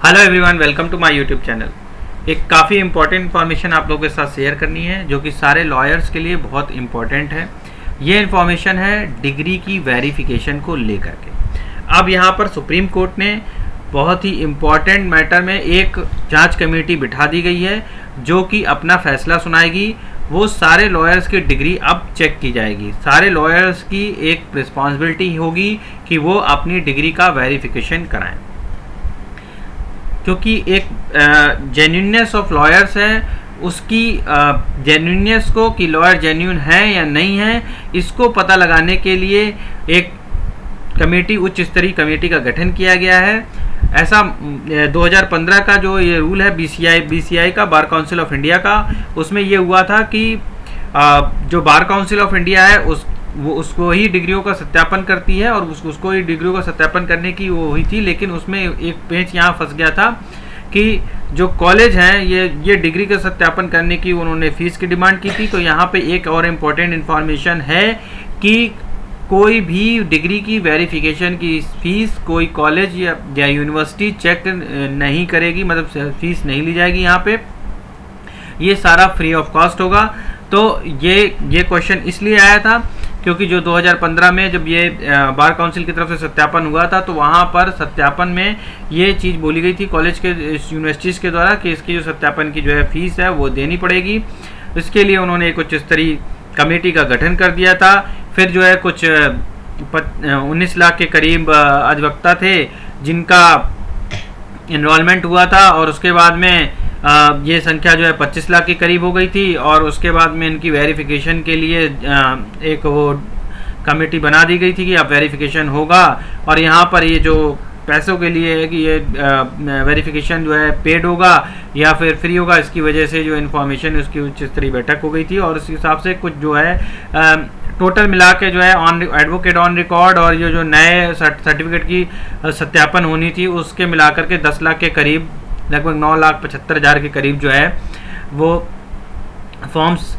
Hello everyone, welcome to my YouTube channel. एक काफ़ी important information आप लोगों के साथ शेयर करनी है जो कि सारे लॉयर्स के लिए बहुत इंपॉर्टेंट है। ये इन्फॉर्मेशन है डिग्री की वेरिफिकेशन को लेकर के। अब यहाँ पर सुप्रीम कोर्ट ने बहुत ही इम्पॉर्टेंट मैटर में एक जांच कमेटी बिठा दी गई है जो कि अपना फैसला सुनाएगी। वो सारे लॉयर्स की डिग्री अब चेक की जाएगी। सारे लॉयर्स की एक रिस्पॉन्सिबिलिटी होगी कि वो अपनी डिग्री का वेरिफिकेशन कराएं, क्योंकि एक जेन्युइननेस ऑफ लॉयर्स है, उसकी जेन्युइननेस को कि लॉयर जेन्युइन है या नहीं है, इसको पता लगाने के लिए एक कमेटी, उच्च स्तरीय कमेटी का गठन किया गया है। ऐसा 2015 का जो ये रूल है बीसीआई का, बार काउंसिल ऑफ इंडिया का, उसमें ये हुआ था कि जो बार काउंसिल ऑफ इंडिया है वो उसको ही डिग्रियों का सत्यापन करती है और उसको ही डिग्रियों का सत्यापन करने की वो हुई थी। लेकिन उसमें एक पेंच यहाँ फंस गया था कि जो कॉलेज हैं ये डिग्री का सत्यापन करने की उन्होंने फ़ीस की डिमांड की थी। तो यहाँ पे एक और इम्पोर्टेंट इन्फॉर्मेशन है कि कोई भी डिग्री की वेरिफिकेशन की फ़ीस कोई कॉलेज या यूनिवर्सिटी चेक नहीं करेगी, मतलब फ़ीस नहीं ली जाएगी। यहाँ पे ये सारा फ्री ऑफ कॉस्ट होगा। तो ये क्वेश्चन इसलिए आया था क्योंकि जो 2015 में जब ये बार काउंसिल की तरफ से सत्यापन हुआ था तो वहाँ पर सत्यापन में ये चीज़ बोली गई थी कॉलेज के यूनिवर्सिटीज़ के द्वारा कि इसकी जो सत्यापन की जो है फीस है वो देनी पड़ेगी। इसके लिए उन्होंने एक उच्च स्तरीय कमेटी का गठन कर दिया था। फिर जो है कुछ 19 लाख के करीब अधिवक्ता थे जिनका इन्वॉल्वमेंट हुआ था, और उसके बाद में ये संख्या जो है 25 लाख के करीब हो गई थी। और उसके बाद में इनकी वेरिफिकेशन के लिए एक वो कमेटी बना दी गई थी कि अब वेरिफिकेशन होगा। और यहाँ पर ये जो पैसों के लिए है कि ये वेरिफिकेशन जो है पेड होगा या फिर फ्री होगा, इसकी वजह से जो इन्फॉर्मेशन उसकी उच्च स्तरीय बैठक हो गई थी। और उस हिसाब से कुछ जो है टोटल मिला के जो है एडवोकेट ऑन रिकॉर्ड और ये जो नए सर्टिफिकेट की सत्यापन होनी थी उसके मिलाकर के 10 लाख के करीब, लगभग 9,75,000 के करीब जो है वो फॉर्म्स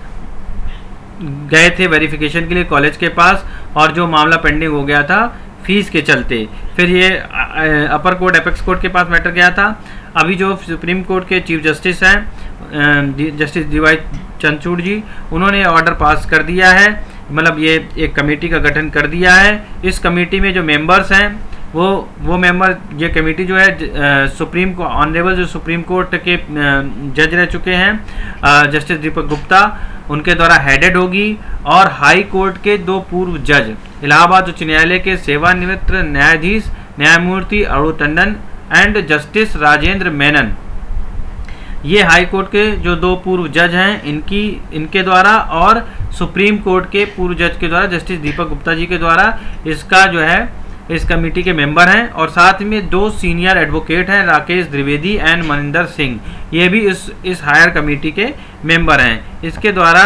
गए थे वेरिफिकेशन के लिए कॉलेज के पास, और जो मामला पेंडिंग हो गया था फीस के चलते। फिर ये अपर कोर्ट, एपेक्स कोर्ट के पास मैटर गया था। अभी जो सुप्रीम कोर्ट के चीफ जस्टिस हैं जस्टिस डीवाई चंद्रचूड़ जी, उन्होंने ऑर्डर पास कर दिया है, मतलब ये एक कमेटी का गठन कर दिया है। इस कमेटी में जो मेंबर्स हैं वो मेंबर, ये कमेटी जो है सुप्रीम को ऑनरेबल जो सुप्रीम कोर्ट के जज रह चुके हैं जस्टिस दीपक गुप्ता, उनके द्वारा हेडेड होगी। और हाई कोर्ट के 2 पूर्व जज, इलाहाबाद उच्च न्यायालय के सेवानिवृत्त न्यायाधीश न्यायमूर्ति अरुण टंडन एंड जस्टिस राजेंद्र मेनन, ये हाई कोर्ट के जो 2 पूर्व जज हैं इनके द्वारा और सुप्रीम कोर्ट के पूर्व जज के द्वारा जस्टिस दीपक गुप्ता जी के द्वारा इसका जो है इस कमेटी के मेंबर हैं। और साथ में 2 सीनियर एडवोकेट हैं, राकेश द्विवेदी एंड मनिंदर सिंह, ये भी इस हायर कमेटी के मेंबर हैं। इसके द्वारा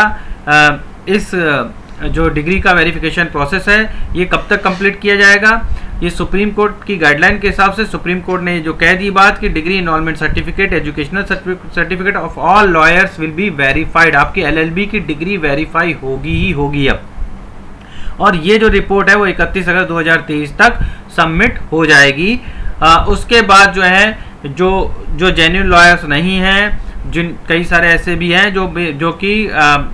इस जो डिग्री का वेरिफिकेशन प्रोसेस है ये कब तक कंप्लीट किया जाएगा, ये सुप्रीम कोर्ट की गाइडलाइन के हिसाब से सुप्रीम कोर्ट ने जो कह दी बात कि degree enrolment certificate, educational certificate of all lawyers will be verified. आपकी LLB की डिग्री वेरीफाई होगी ही होगी अब। और ये जो रिपोर्ट है वो 31 अगस्त 2023 तक सबमिट हो जाएगी। उसके बाद जो है जो जेन्युइन लॉयर्स नहीं हैं, जिन कई सारे ऐसे भी हैं जो कि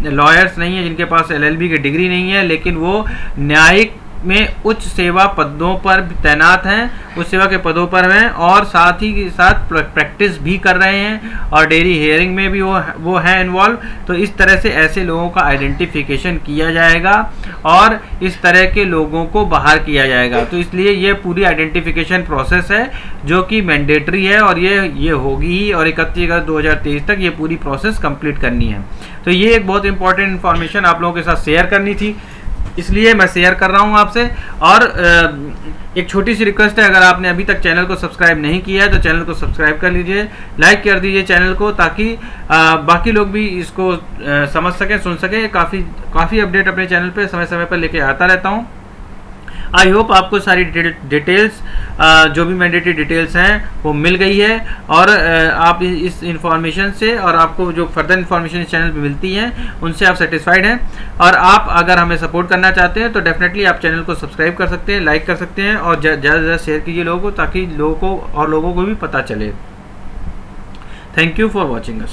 लॉयर्स नहीं हैं, जिनके पास LLB की डिग्री नहीं है लेकिन वो न्यायिक में उच्च सेवा पदों पर तैनात हैं, उच्च सेवा के पदों पर हैं और साथ ही के साथ प्रैक्टिस भी कर रहे हैं और डेली हियरिंग में भी वो हैं इन्वॉल्व। तो इस तरह से ऐसे लोगों का आइडेंटिफिकेशन किया जाएगा और इस तरह के लोगों को बाहर किया जाएगा। तो इसलिए ये पूरी आइडेंटिफिकेशन प्रोसेस है जो कि मैंडेटरी है और ये होगी ही, और 31 अगस्त 2023 तक ये पूरी प्रोसेस कंप्लीट करनी है। तो ये एक बहुत इंपॉर्टेंट इन्फॉर्मेशन आप लोगों के साथ शेयर करनी थी, इसलिए मैं शेयर कर रहा हूं आपसे। और एक छोटी सी रिक्वेस्ट है, अगर आपने अभी तक चैनल को सब्सक्राइब नहीं किया है तो चैनल को सब्सक्राइब कर लीजिए, लाइक कर दीजिए चैनल को, ताकि बाकी लोग भी इसको समझ सकें, सुन सकें। काफ़ी अपडेट अपने चैनल पे समय समय पर लेके आता रहता हूं। आई होप आपको सारी डिटेल्स जो भी मैंडेटरी डिटेल्स हैं वो मिल गई है, और आप इस इंफॉर्मेशन से और आपको जो फर्दर इन्फॉर्मेशन इस चैनल पे मिलती हैं उनसे आप सेटिस्फाइड हैं। और आप अगर हमें सपोर्ट करना चाहते हैं तो डेफिनेटली आप चैनल को सब्सक्राइब कर सकते हैं, लाइक कर सकते हैं और ज़्यादा से ज़्यादा शेयर कीजिए लोगों को, ताकि लोगों को भी पता चले। Thank you for watching us.